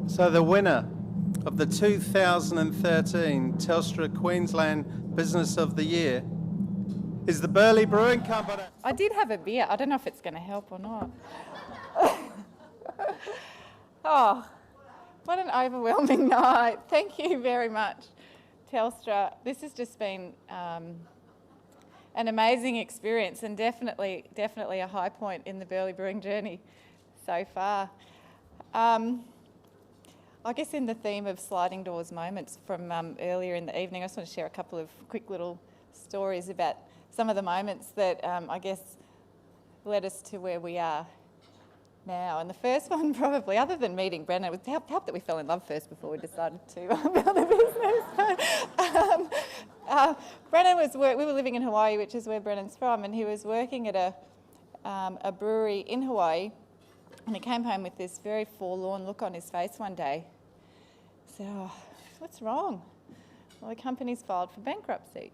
So the winner of the 2013 Telstra Queensland Business of the Year is the Burleigh Brewing Company. I did have a beer. I don't know if it's going to help or not. Oh, what an overwhelming night. Thank you very much, Telstra. This has just been an amazing experience and definitely a high point in the Burleigh Brewing journey so far. I guess in the theme of sliding doors moments from earlier in the evening, I just want to share a couple of quick little stories about some of the moments that I guess led us to where we are now. And the first one probably, other than meeting Brennan, it helped that we fell in love first before we decided to build a business. Brennan we were living in Hawaii, which is where Brennan's from, and he was working at a brewery in Hawaii, and he came home with this very forlorn look on his face one day. He said, "Oh, what's wrong?" Well, the company's filed for bankruptcy.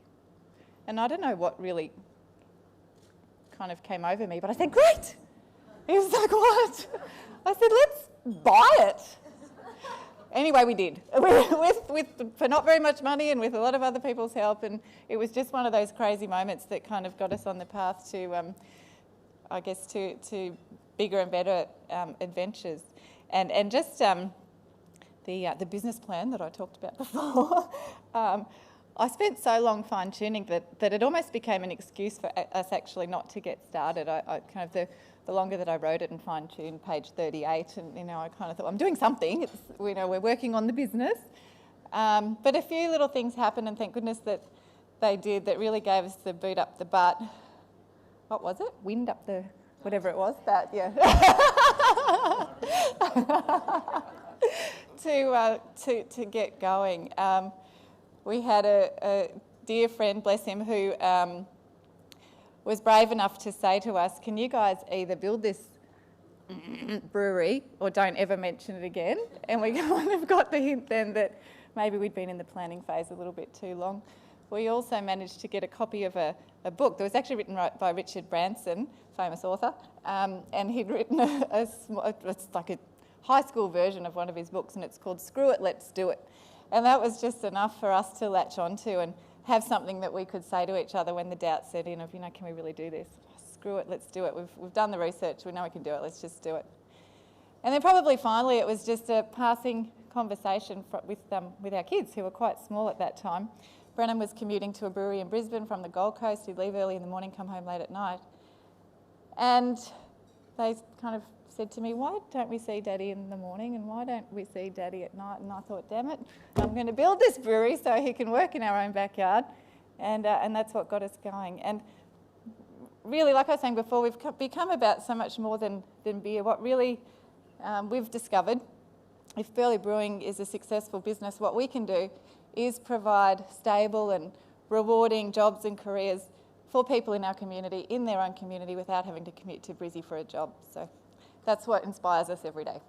And I don't know what really kind of came over me, but I said, "Great!" He was like, "What?" I said, "Let's buy it." Anyway, we did, for not very much money and with a lot of other people's help, and it was just one of those crazy moments that kind of got us on the path to, I guess, to bigger and better adventures. And just the business plan that I talked about before, I spent so long fine-tuning that it almost became an excuse for us actually not to get started. I kind of the longer that I wrote it and fine-tuned page 38, and I kind of thought, I'm doing something. It's, we're working on the business. But a few little things happened, and thank goodness that they did, that really gave us the boot up the butt. What was it? Wind up the, whatever it was, that, yeah. to get going. We had a dear friend, bless him, who was brave enough to say to us, "Can you guys either build this brewery or don't ever mention it again?" And we kind of got the hint then that maybe we'd been in the planning phase a little bit too long. We also managed to get a copy of a book that was actually written by Richard Branson, famous author, and he'd written it's like a high school version of one of his books, and it's called "Screw It, Let's Do It." And that was just enough for us to latch onto and have something that we could say to each other when the doubt set in of, can we really do this? Screw it, let's do it. We've done the research, we know we can do it, let's just do it. And then probably finally it was just a passing conversation with our kids, who were quite small at that time. Brennan was commuting to a brewery in Brisbane from the Gold Coast. He'd leave early in the morning, come home late at night. And they kind of said to me, "Why don't we see Daddy in the morning and why don't we see Daddy at night?" And I thought, damn it, I'm going to build this brewery so he can work in our own backyard. And that's what got us going. And really, like I was saying before, we've become about so much more than beer. What really we've discovered, if Burleigh Brewing is a successful business, what we can do is provide stable and rewarding jobs and careers for people in our community, in their own community, without having to commute to Brizzy for a job. So that's what inspires us every day.